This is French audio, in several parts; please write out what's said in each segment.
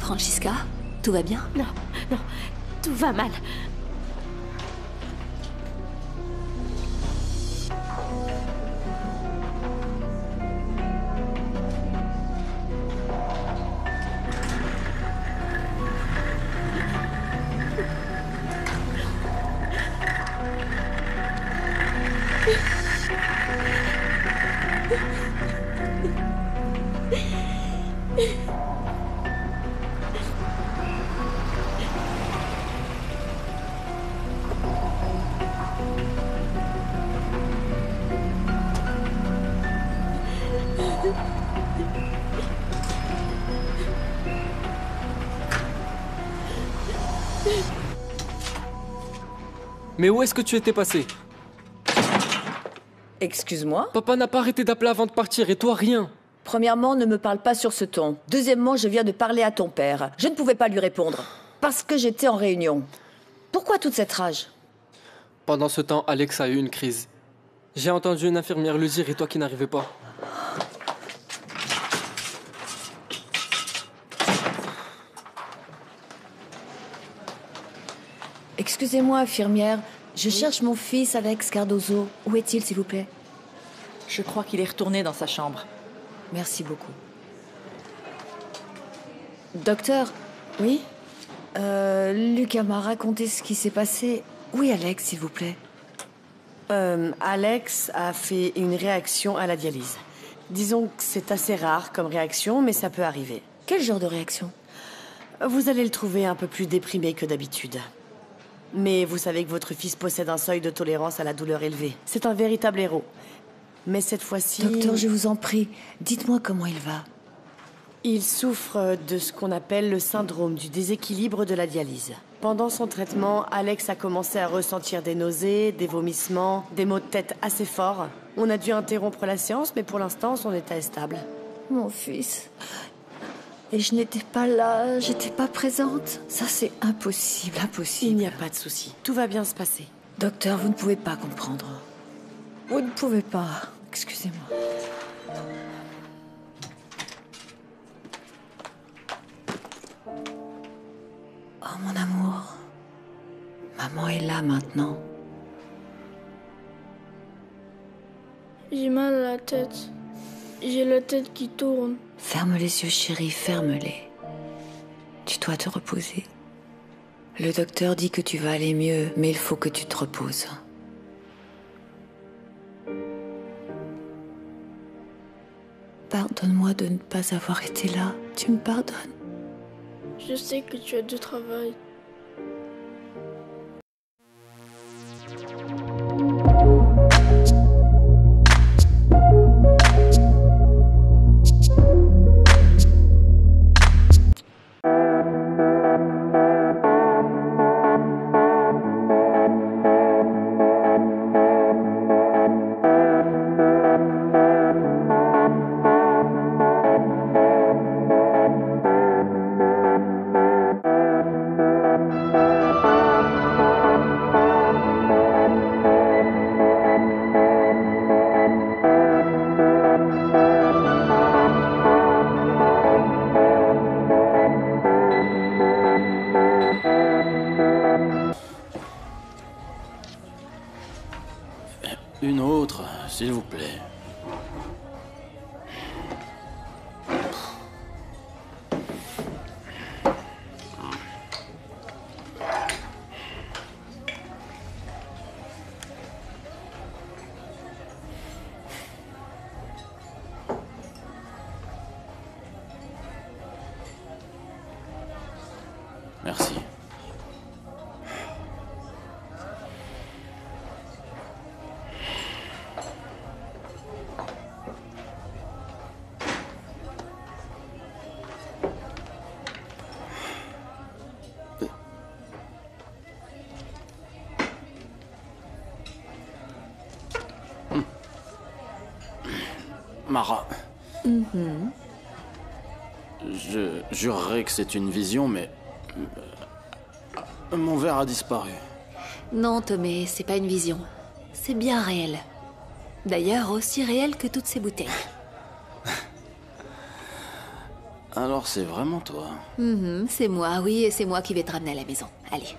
Francisca, tout va bien? Non, non, tout va mal. Mais où est-ce que tu étais passé? Excuse-moi. Papa n'a pas arrêté d'appeler avant de partir et toi rien. Premièrement, ne me parle pas sur ce ton. Deuxièmement, je viens de parler à ton père. Je ne pouvais pas lui répondre. Parce que j'étais en réunion. Pourquoi toute cette rage? Pendant ce temps, Alex a eu une crise. J'ai entendu une infirmière le dire et toi qui n'arrivais pas. Excusez-moi, infirmière. Je cherche mon fils, Alex Cardozo. Où est-il, s'il vous plaît? Je crois qu'il est retourné dans sa chambre. Merci beaucoup. Docteur? Oui? Lucas m'a raconté ce qui s'est passé. Où est Alex, s'il vous plaît? Alex a fait une réaction à la dialyse. Disons que c'est assez rare comme réaction, mais ça peut arriver. Quel genre de réaction? Vous allez le trouver un peu plus déprimé que d'habitude. Mais vous savez que votre fils possède un seuil de tolérance à la douleur élevé. C'est un véritable héros. Mais cette fois-ci... Docteur, je vous en prie, dites-moi comment il va. Il souffre de ce qu'on appelle le syndrome du déséquilibre de la dialyse. Pendant son traitement, Alex a commencé à ressentir des nausées, des vomissements, des maux de tête assez forts. On a dû interrompre la séance, mais pour l'instant, son état est stable. Mon fils... Et je n'étais pas là, j'étais pas présente. Ça, c'est impossible, impossible. Il n'y a pas de souci. Tout va bien se passer. Docteur, vous ne pouvez pas comprendre. Vous ne pouvez pas. Excusez-moi. Oh, mon amour. Maman est là maintenant. J'ai mal à la tête. J'ai la tête qui tourne. Ferme les yeux, chérie, ferme-les. Tu dois te reposer. Le docteur dit que tu vas aller mieux, mais il faut que tu te reposes. Pardonne-moi de ne pas avoir été là. Tu me pardonnes? Je sais que tu as du travail. Une autre, s'il vous plaît. Merci. Mara. Je jurerais que c'est une vision, mais... mon verre a disparu. Non, Tomé, c'est pas une vision. C'est bien réel. D'ailleurs, aussi réel que toutes ces bouteilles. Alors c'est vraiment toi. C'est moi, oui, et c'est moi qui vais te ramener à la maison. Allez.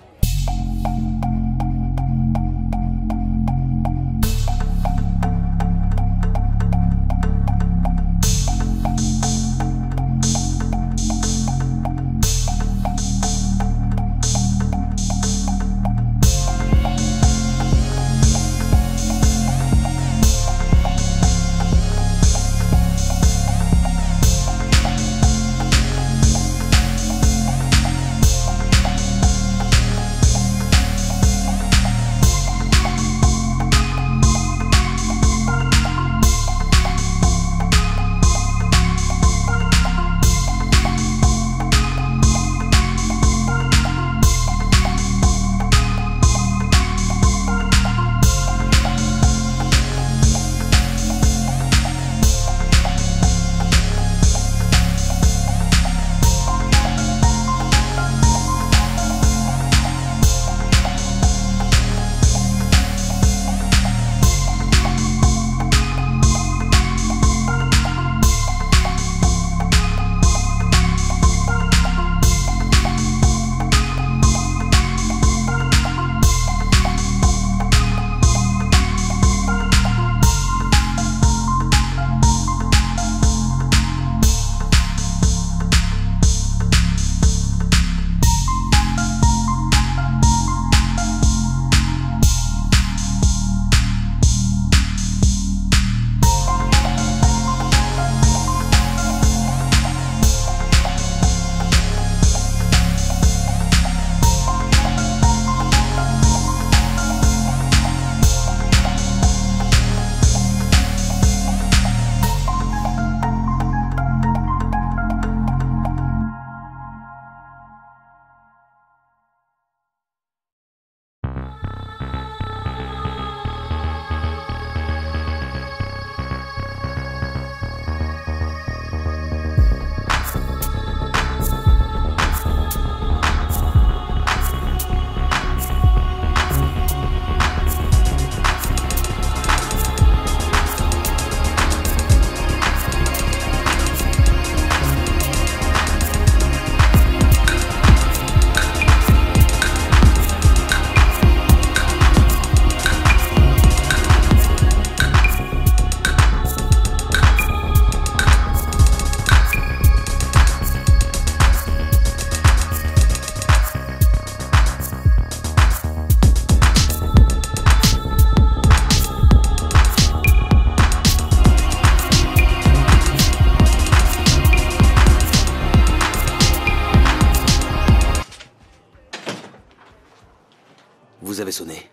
Vous avez sonné.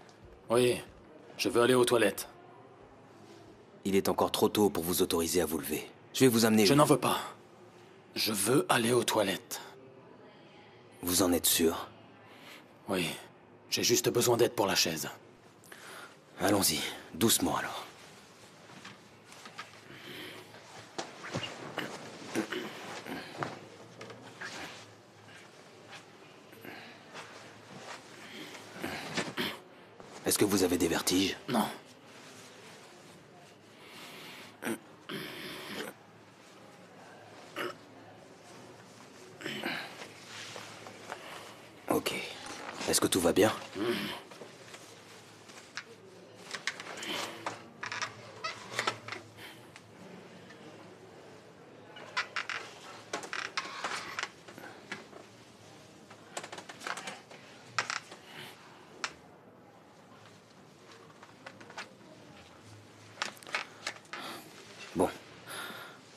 Oui, je veux aller aux toilettes. Il est encore trop tôt pour vous autoriser à vous lever. Je vais vous amener... Je n'en veux pas. Je veux aller aux toilettes. Vous en êtes sûr? Oui, j'ai juste besoin d'aide pour la chaise. Allons-y, doucement alors. Est-ce que vous avez des vertiges? Non. Ok. Est-ce que tout va bien? Bon.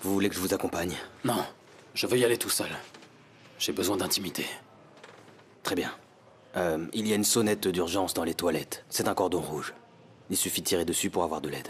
Vous voulez que je vous accompagne? Non, je veux y aller tout seul. J'ai besoin d'intimité. Très bien. Il y a une sonnette d'urgence dans les toilettes. C'est un cordon rouge. Il suffit de tirer dessus pour avoir de l'aide.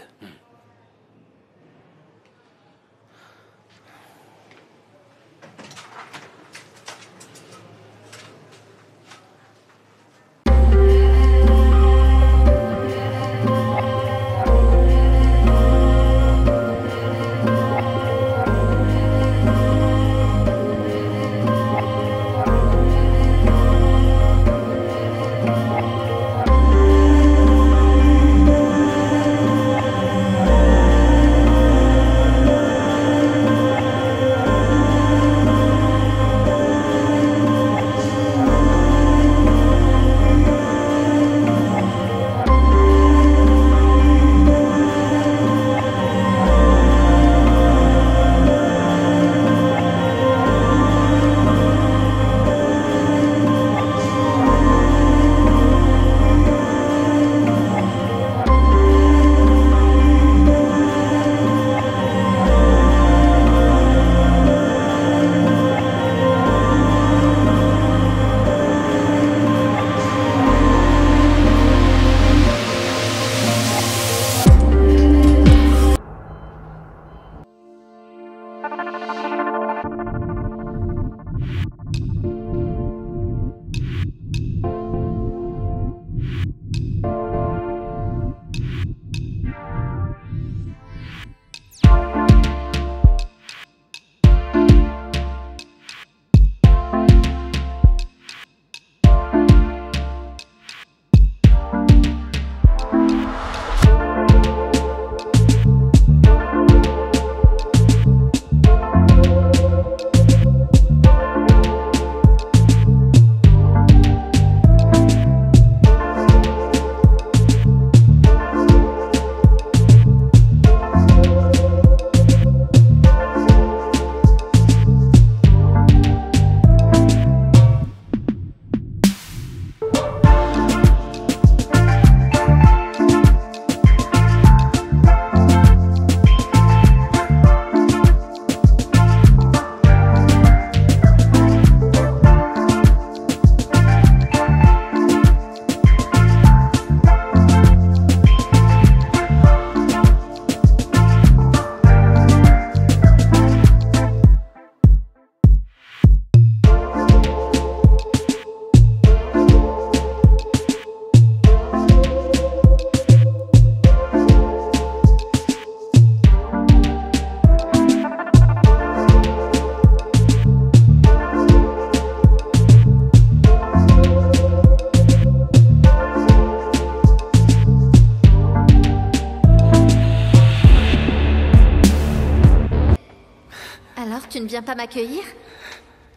viens pas m'accueillir?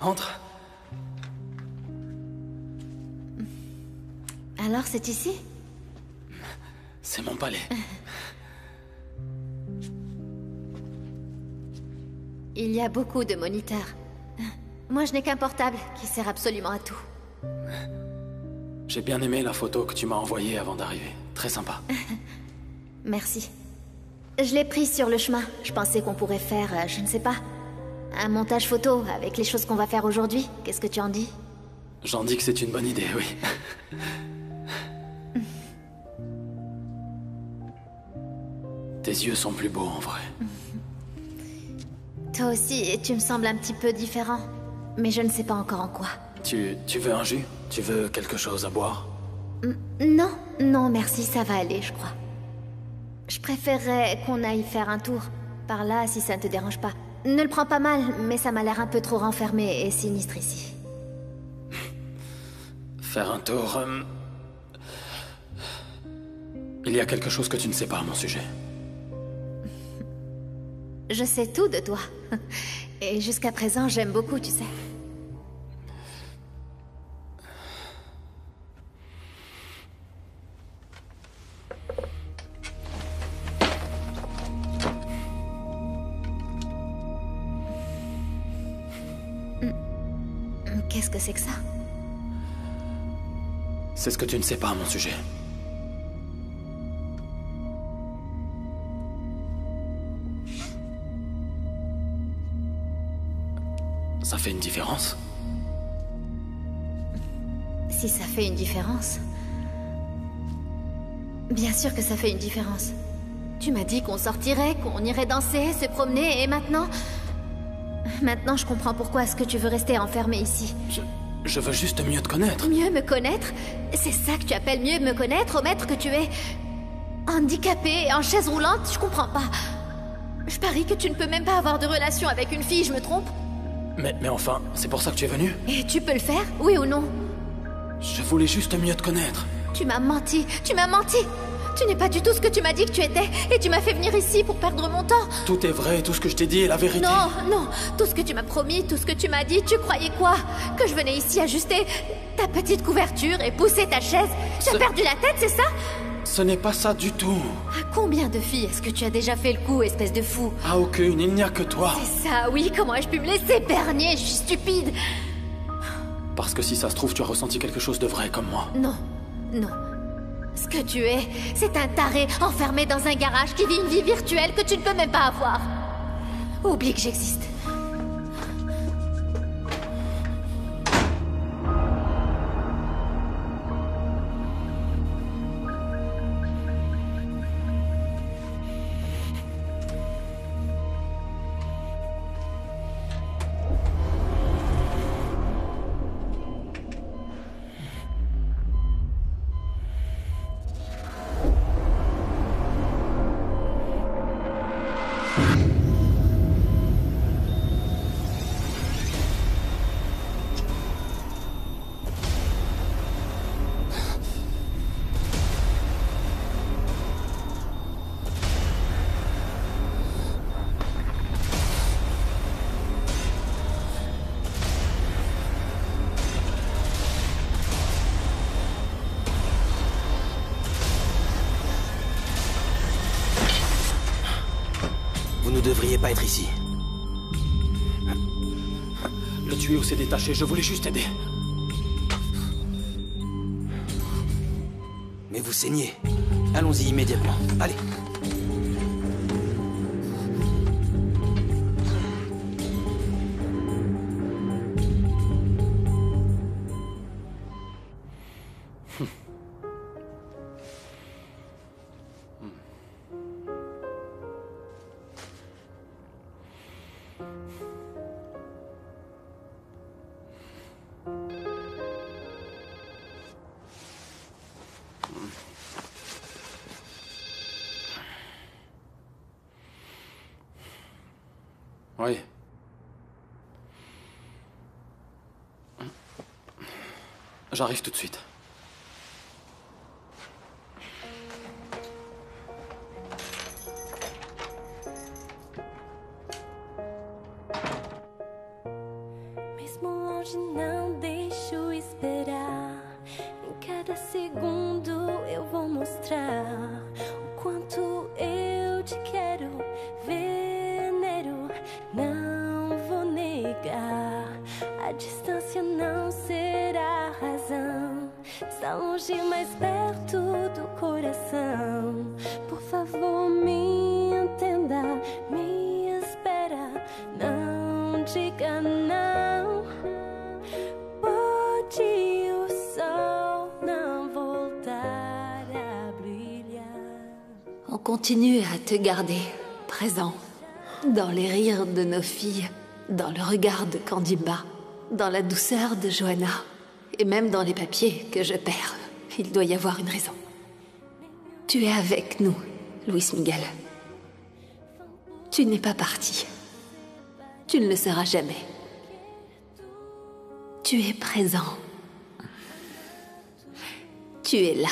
Entre. Alors c'est ici? C'est mon palais. Il y a beaucoup de moniteurs. Moi, je n'ai qu'un portable qui sert absolument à tout. J'ai bien aimé la photo que tu m'as envoyée avant d'arriver. Très sympa. Merci. Je l'ai prise sur le chemin. Je pensais qu'on pourrait faire, je ne sais pas, un montage photo avec les choses qu'on va faire aujourd'hui. Qu'est-ce que tu en dis? J'en dis que c'est une bonne idée, oui. Tes yeux sont plus beaux en vrai. Toi aussi, tu me sembles un petit peu différent. Mais je ne sais pas encore en quoi. Tu veux un jus? Tu veux quelque chose à boire? Non, non, merci, ça va aller, je crois. Je préférerais qu'on aille faire un tour. Par là, si ça ne te dérange pas. Ne le prends pas mal, mais ça m'a l'air un peu trop renfermé et sinistre ici. Faire un tour... Il y a quelque chose que tu ne sais pas à mon sujet. Je sais tout de toi. Et jusqu'à présent, j'aime beaucoup, tu sais. Qu'est-ce que c'est que ça? C'est ce que tu ne sais pas à mon sujet. Ça fait une différence? Si ça fait une différence... Bien sûr que ça fait une différence. Tu m'as dit qu'on sortirait, qu'on irait danser, se promener, et maintenant... Maintenant, je comprends pourquoi est-ce que tu veux rester enfermé ici. Je veux juste mieux te connaître. Mieux me connaître? C'est ça que tu appelles mieux me connaître, au maître que tu es? Handicapé, en chaise roulante, je comprends pas. Je parie que tu ne peux même pas avoir de relation avec une fille, je me trompe? Mais enfin, c'est pour ça que tu es venu? Et tu peux le faire, oui ou non? Je voulais juste mieux te connaître. Tu m'as menti, tu m'as menti! Tu n'es pas du tout ce que tu m'as dit que tu étais, et tu m'as fait venir ici pour perdre mon temps. Tout est vrai, tout ce que je t'ai dit est la vérité. Non, non, tout ce que tu m'as promis, tout ce que tu m'as dit, tu croyais quoi? Que je venais ici ajuster ta petite couverture et pousser ta chaise? Tu as perdu la tête, c'est ça? Ce n'est pas ça du tout. À combien de filles est-ce que tu as déjà fait le coup, espèce de fou? À aucune, il n'y a que toi. C'est ça, oui, comment ai-je pu me laisser berner? Je suis stupide. Parce que si ça se trouve, tu as ressenti quelque chose de vrai comme moi. Non, non. Ce que tu es, c'est un taré enfermé dans un garage qui vit une vie virtuelle que tu ne peux même pas avoir. Oublie que j'existe. Vous ne devriez pas être ici. Le tuyau s'est détaché, je voulais juste aider. Mais vous saignez. Allons-y immédiatement. Allez. Oui. J'arrive tout de suite. longe, não deixo esperar. Em cada segundo eu vou mostrar o quanto eu te quero. Venero, não vou negar. A distância não será razão. Está longe, mais perto do coração. Por favor, me entenda, me espera. Não diga não. Pode o sol não voltar a brilhar. On continue à te garder présent dans les rires de nos filles, dans le regard de Candimba, dans la douceur de Johanna, et même dans les papiers que je perds. Il doit y avoir une raison. Tu es avec nous, Luis Miguel. Tu n'es pas parti. Tu ne le seras jamais. Tu es présent. Tu es là.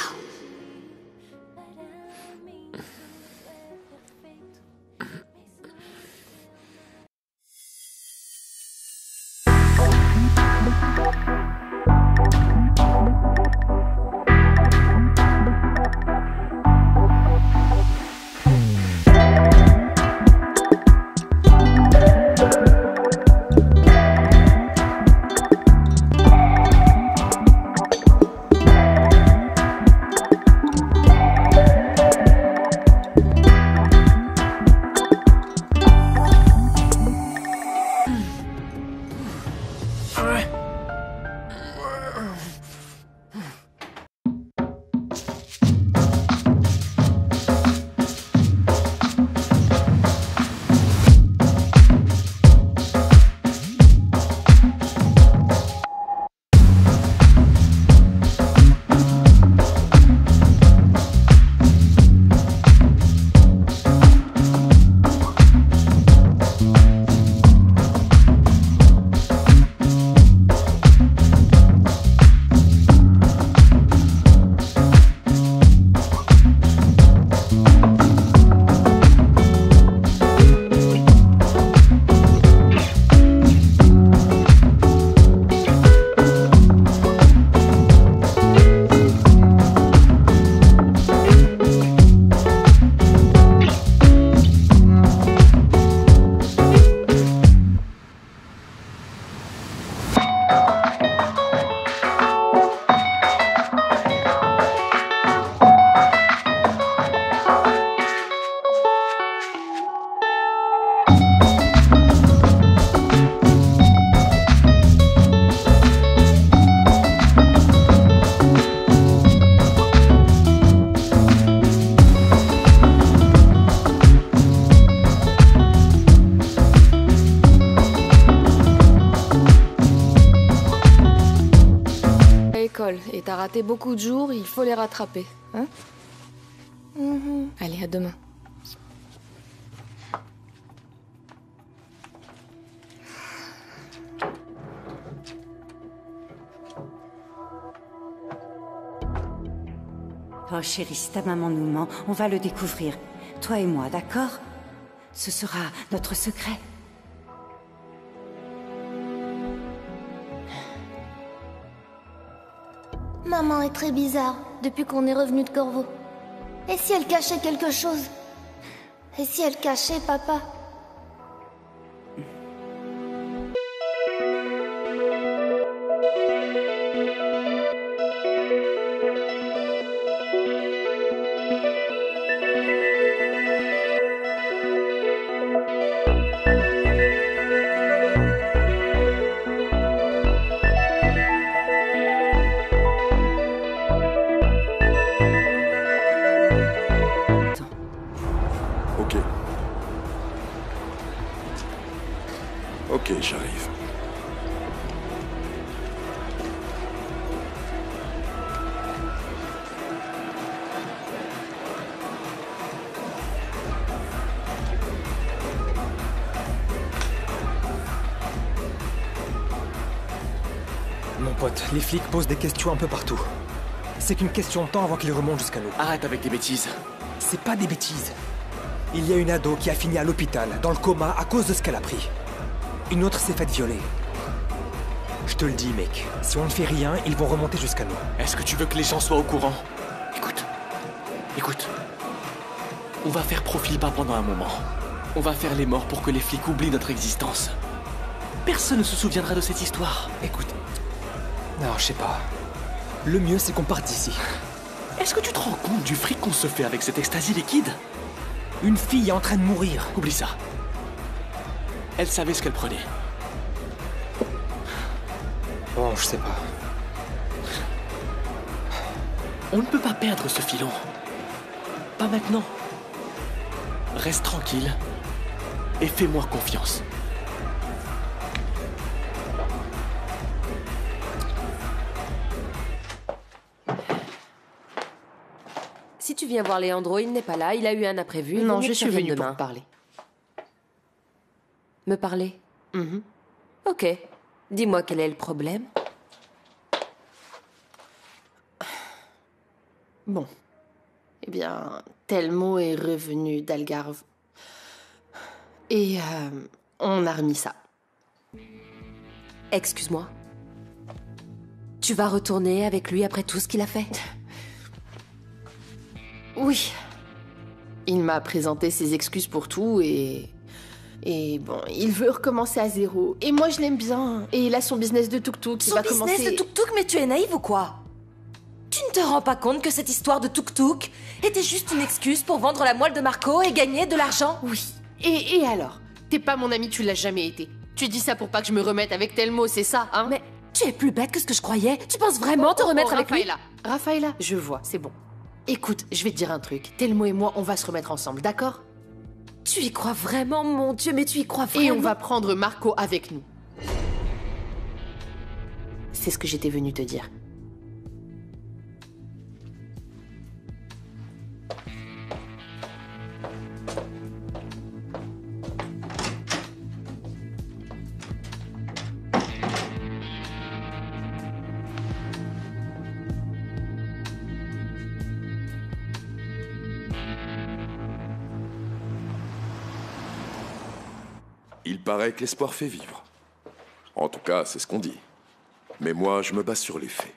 Et t'as raté beaucoup de jours, il faut les rattraper, hein? Allez, à demain. Oh chérie, si ta maman nous ment, on va le découvrir. Toi et moi, d'accord? Ce sera notre secret. Maman est très bizarre depuis qu'on est revenu de Corvo. Et si elle cachait quelque chose? Et si elle cachait papa? Ok, j'arrive. Mon pote, les flics posent des questions un peu partout. C'est qu'une question de temps avant qu'ils remontent jusqu'à nous. Arrête avec des bêtises. C'est pas des bêtises. Il y a une ado qui a fini à l'hôpital, dans le coma, à cause de ce qu'elle a pris. Une autre s'est faite violer. Je te le dis, mec. Si on ne fait rien, ils vont remonter jusqu'à nous. Est-ce que tu veux que les gens soient au courant? Écoute. On va faire profil bas pendant un moment. On va faire les morts pour que les flics oublient notre existence. Personne ne se souviendra de cette histoire. Écoute... Non, je sais pas. Le mieux, c'est qu'on parte d'ici. Est-ce que tu te rends compte du fric qu'on se fait avec cette ecstasy liquide? Une fille est en train de mourir. Oublie ça. Elle savait ce qu'elle prenait. Bon, je sais pas. On ne peut pas perdre ce filon. Pas maintenant. Reste tranquille et fais-moi confiance. Si tu viens voir Leandro, il n'est pas là, il a eu un imprévu. Non, je suis venue pour demain. te parler. Me parler? Ok. Dis-moi quel est le problème. Bon. Eh bien, Telmo est revenu d'Algarve. Et on a remis ça. Excuse-moi. Tu vas retourner avec lui après tout ce qu'il a fait? Oui. Il m'a présenté ses excuses pour tout et bon, il veut recommencer à zéro. Et moi, je l'aime bien. Et il a son business de tuk-tuk. Son business de tuk-tuk, mais tu es naïve ou quoi? Tu ne te rends pas compte que cette histoire de tuk-tuk était juste une excuse pour vendre la moelle de Marco et gagner de l'argent? Oui. Et alors? T'es pas mon ami, tu l'as jamais été. Tu dis ça pour pas que je me remette avec Telmo, c'est ça, hein? Mais tu es plus bête que ce que je croyais. Tu penses vraiment te remettre avec lui? Raphaëla, je vois, c'est bon. Écoute, je vais te dire un truc. Telmo et moi, on va se remettre ensemble, d'accord? Tu y crois vraiment, mon Dieu, mais tu y crois vraiment? Et on va prendre Marco avec nous. C'est ce que j'étais venue te dire. Il paraît que l'espoir fait vivre. En tout cas, c'est ce qu'on dit. Mais moi, je me base sur les faits.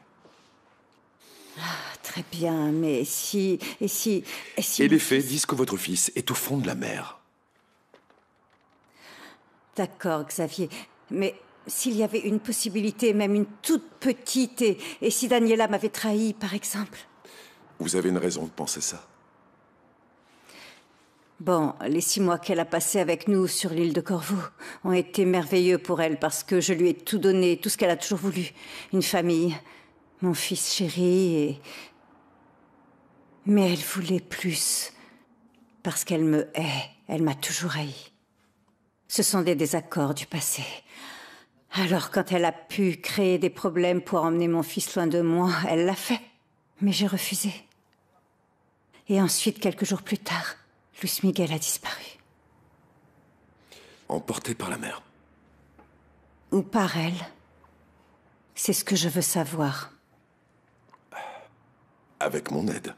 Très bien, mais si... Et les faits disent que votre fils est au fond de la mer. D'accord, Xavier. Mais s'il y avait une possibilité, même une toute petite, et si Daniela m'avait trahi, par exemple? Vous avez une raison de penser ça? Bon, les 6 mois qu'elle a passés avec nous sur l'île de Corfou ont été merveilleux pour elle parce que je lui ai tout donné, tout ce qu'elle a toujours voulu. Une famille, mon fils chéri Mais elle voulait plus. Parce qu'elle me hait. Elle m'a toujours haï. Ce sont des désaccords du passé. Alors quand elle a pu créer des problèmes pour emmener mon fils loin de moi, elle l'a fait. Mais j'ai refusé. Et ensuite, quelques jours plus tard, Luis Miguel a disparu. Emporté par la mer. Ou par elle. C'est ce que je veux savoir. Avec mon aide.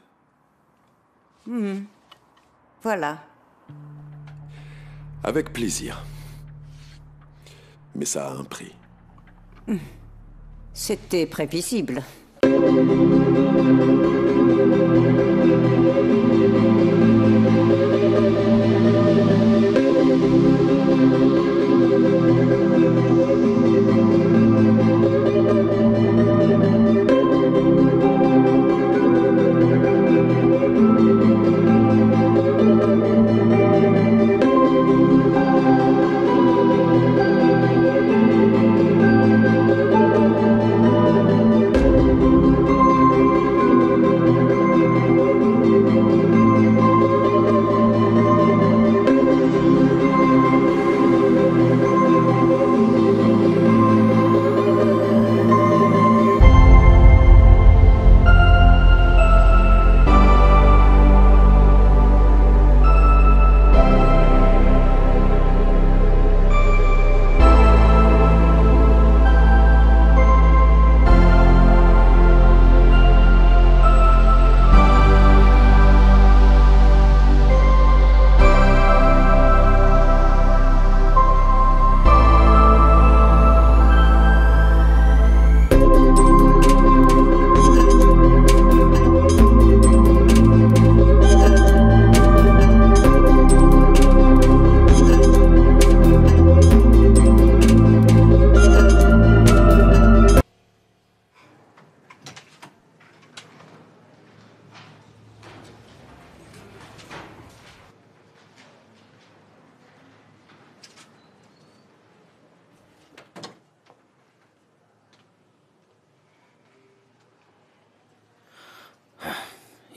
Voilà. Avec plaisir. Mais ça a un prix. C'était prévisible.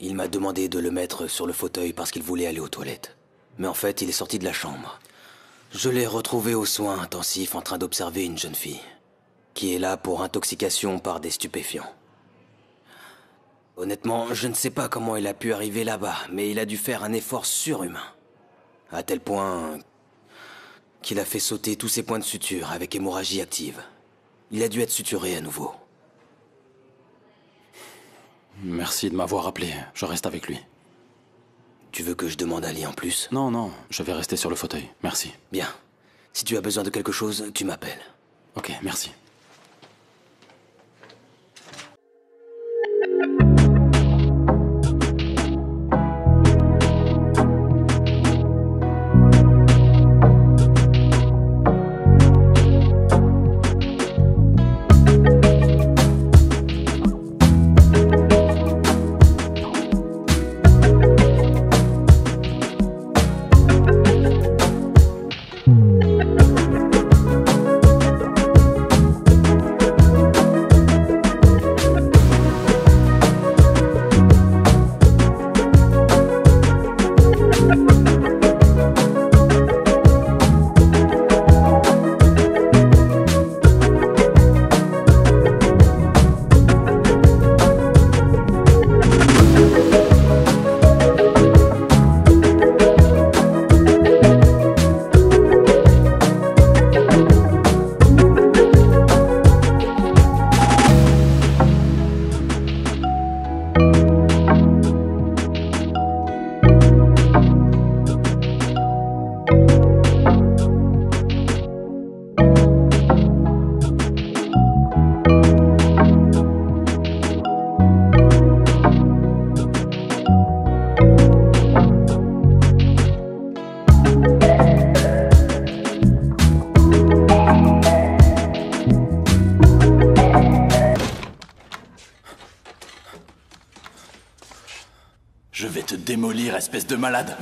Il m'a demandé de le mettre sur le fauteuil parce qu'il voulait aller aux toilettes. Mais en fait, il est sorti de la chambre. Je l'ai retrouvé aux soins intensifs en train d'observer une jeune fille qui est là pour intoxication par des stupéfiants. Honnêtement, je ne sais pas comment il a pu arriver là-bas, mais il a dû faire un effort surhumain. À tel point qu'il a fait sauter tous ses points de suture avec hémorragie active. Il a dû être suturé à nouveau. Merci de m'avoir appelé. Je reste avec lui. Tu veux que je demande à Lee en plus? Non, non, je vais rester sur le fauteuil. Merci. Bien. Si tu as besoin de quelque chose, tu m'appelles. Ok, merci. Je vais te démolir, espèce de malade.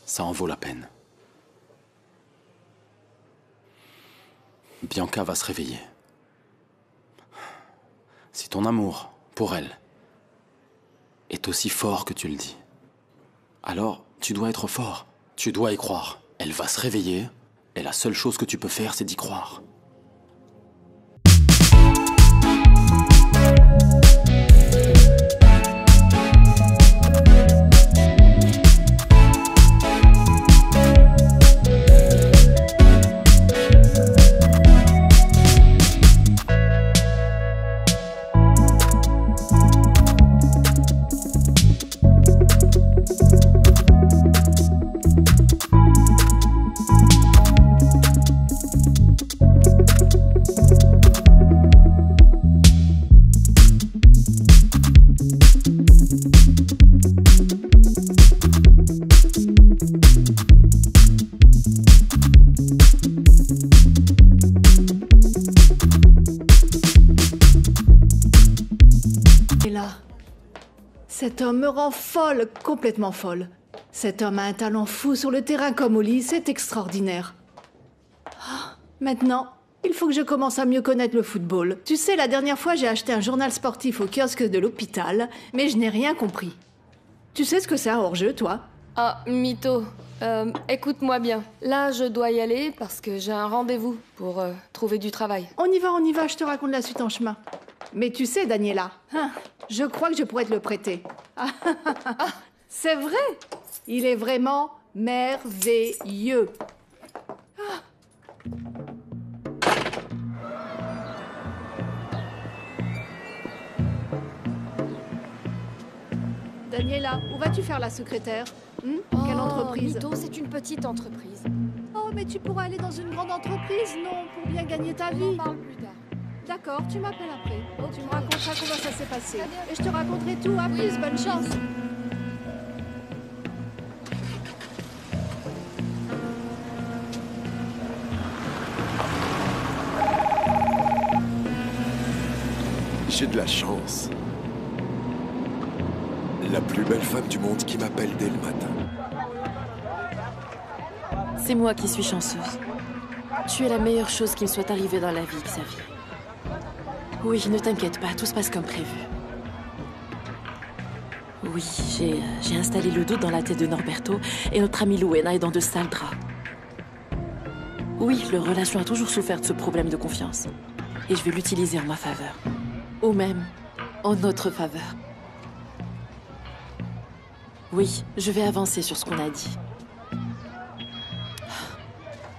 Ça en vaut la peine. Bianca va se réveiller. Si ton amour pour elle est aussi fort que tu le dis, alors tu dois être fort. Tu dois y croire. Elle va se réveiller, et la seule chose que tu peux faire, c'est d'y croire. Cet homme me rend folle, complètement folle. Cet homme a un talent fou sur le terrain comme au lit, c'est extraordinaire. Ah, maintenant, il faut que je commence à mieux connaître le football. Tu sais, la dernière fois, j'ai acheté un journal sportif au kiosque de l'hôpital, mais je n'ai rien compris. Tu sais ce que c'est un hors-jeu, toi? Ah, mytho. Écoute-moi bien. Là, je dois y aller parce que j'ai un rendez-vous pour trouver du travail. On y va, je te raconte la suite en chemin. Mais tu sais, Daniela, je crois que je pourrais te le prêter. C'est vrai. Il est vraiment merveilleux. Daniela, où vas-tu faire la secrétaire? Quelle entreprise? Mytho, c'est une petite entreprise. Oh, mais tu pourras aller dans une grande entreprise, non? Pour bien gagner ta vie. On en parle plus tard. D'accord, tu m'appelles après. Tu me raconteras comment ça s'est passé. Et je te raconterai tout. À plus, bonne chance. J'ai de la chance. La plus belle femme du monde qui m'appelle dès le matin. C'est moi qui suis chanceuse. Tu es la meilleure chose qui me soit arrivée dans la vie, Xavier. Oui, ne t'inquiète pas, tout se passe comme prévu. Oui, j'ai installé le doute dans la tête de Norberto et notre amie Luena est dans de sales draps. Oui, leur relation a toujours souffert de ce problème de confiance. Et je vais l'utiliser en ma faveur. Ou même en notre faveur. Oui, je vais avancer sur ce qu'on a dit.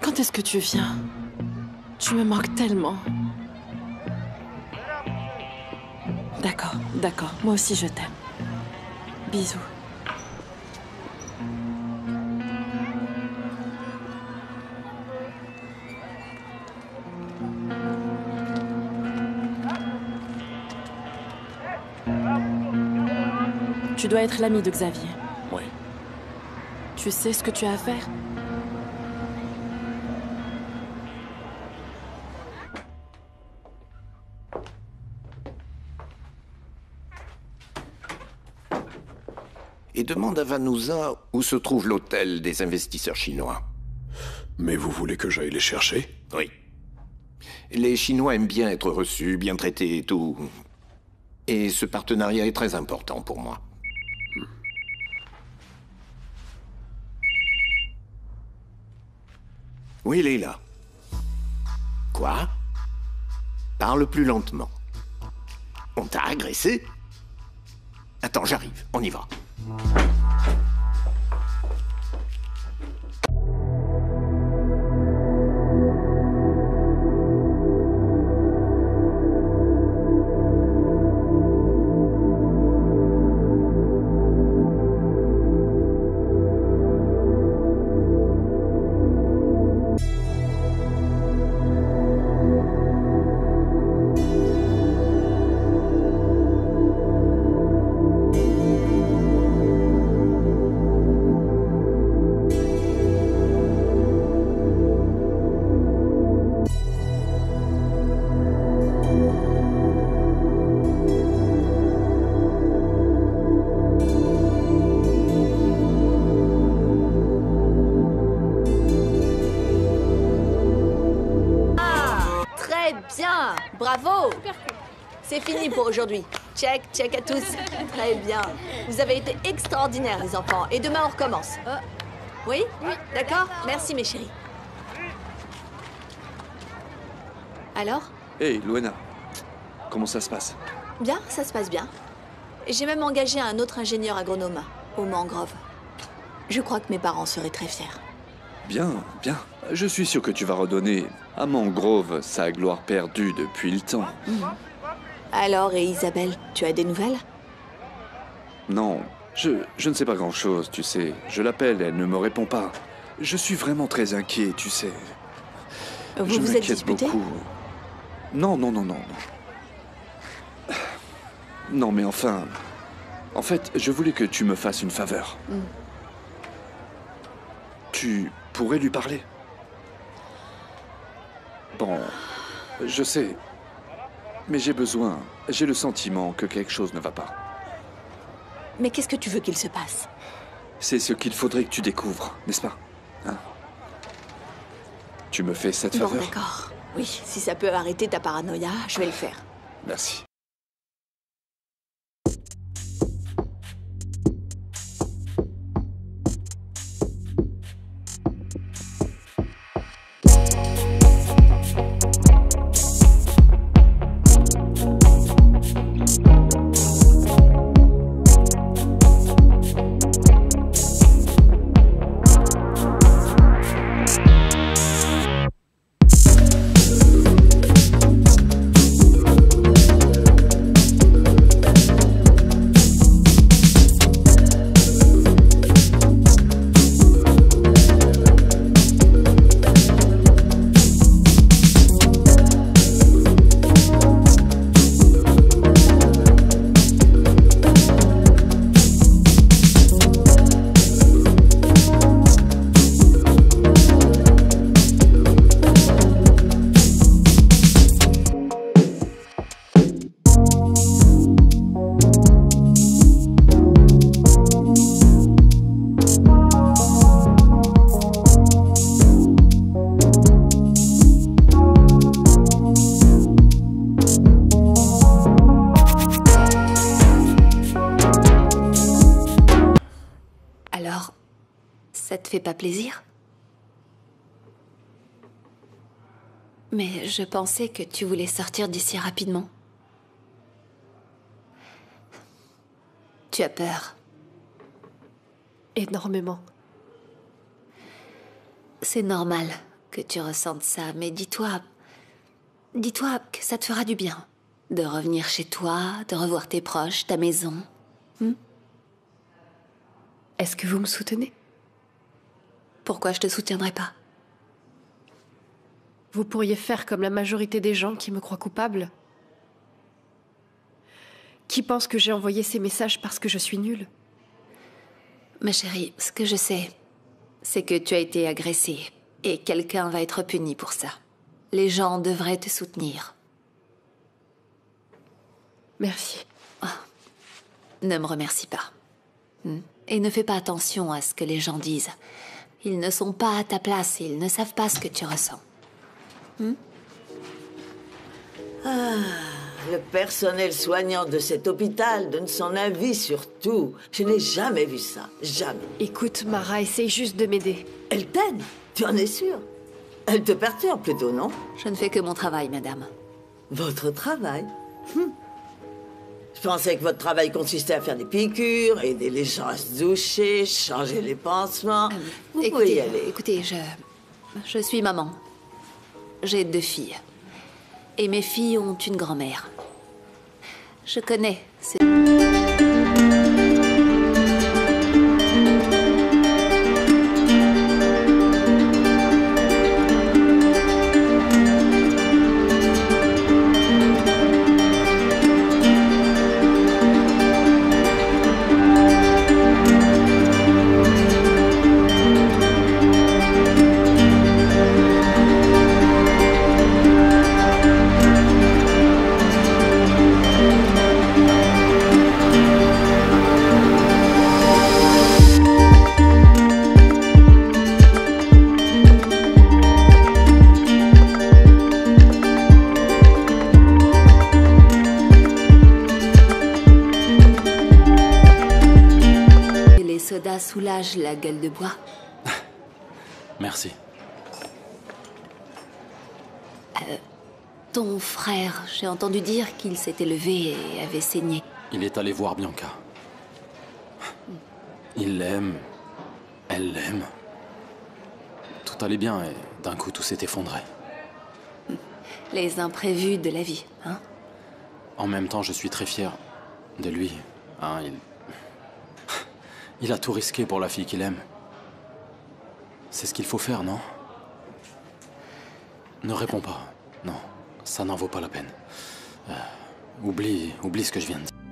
Quand est-ce que tu viens? Tu me manques tellement. D'accord, d'accord. Moi aussi, je t'aime. Bisous. Tu dois être l'ami de Xavier. Oui. Tu sais ce que tu as à faire? Et demande à Vanouza où se trouve l'hôtel des investisseurs chinois. Mais vous voulez que j'aille les chercher? Oui. Les Chinois aiment bien être reçus, bien traités et tout. Et ce partenariat est très important pour moi. Oui, Leila. Quoi? Parle plus lentement. On t'a agressé? Attends, j'arrive, on y va. Bien, bravo. C'est fini pour aujourd'hui. Check à tous. Très bien. Vous avez été extraordinaires, les enfants. Et demain, on recommence. Oui? Oui. D'accord? Merci, mes chéris. Alors? Hey, Luena. Comment ça se passe? Bien, ça se passe bien. J'ai même engagé un autre ingénieur agronome au Mangrove. Je crois que mes parents seraient très fiers. Bien, bien. Je suis sûr que tu vas redonner à Mangrove sa gloire perdue depuis le temps. Alors, et Isabelle, tu as des nouvelles? Non, je ne sais pas grand-chose, tu sais. Je l'appelle, elle ne me répond pas. Je suis vraiment très inquiet, tu sais. Vous vous êtes disputé? Beaucoup. Non. Non, mais enfin... En fait, je voulais que tu me fasses une faveur. Tu pourrais lui parler? Bon, je sais. Mais j'ai le sentiment que quelque chose ne va pas. Mais qu'est-ce que tu veux qu'il se passe? C'est ce qu'il faudrait que tu découvres, n'est-ce pas? Hein? Tu me fais cette Bon, faveur? d'accord. Oui, si ça peut arrêter ta paranoïa, je vais le faire. Merci. Ça te fait pas plaisir? Mais je pensais que tu voulais sortir d'ici rapidement. Tu as peur. Énormément. C'est normal que tu ressentes ça, mais dis-toi que ça te fera du bien. De revenir chez toi, de revoir tes proches, ta maison. Est-ce que vous me soutenez? Pourquoi je te soutiendrais pas? Vous pourriez faire comme la majorité des gens qui me croient coupable? Qui pensent que j'ai envoyé ces messages parce que je suis nulle? Ma chérie, ce que je sais, c'est que tu as été agressée. Et quelqu'un va être puni pour ça. Les gens devraient te soutenir. Merci. Oh. Ne me remercie pas. Et ne fais pas attention à ce que les gens disent. Ils ne sont pas à ta place et ils ne savent pas ce que tu ressens. Le personnel soignant de cet hôpital donne son avis sur tout. Je n'ai jamais vu ça. Jamais. Écoute, Mara, essaye juste de m'aider. Elle t'aide? Tu en es sûre? Elle te perturbe plutôt, non? Je ne fais que mon travail, madame. Votre travail? Je pensais que votre travail consistait à faire des piqûres, aider les gens à se doucher, changer les pansements. Vous pouvez y aller. Écoutez, je suis maman. J'ai 2 filles. Et mes filles ont une grand-mère. Je connais. Les sodas soulagent la gueule de bois. Merci. Ton frère, j'ai entendu dire qu'il s'était levé et avait saigné. Il est allé voir Bianca. Il l'aime. Elle l'aime. Tout allait bien et d'un coup tout s'est effondré. Les imprévus de la vie, hein? En même temps, je suis très fier de lui. Hein, il a tout risqué pour la fille qu'il aime. C'est ce qu'il faut faire, non? Ne réponds pas. Non, ça n'en vaut pas la peine. Oublie ce que je viens de dire.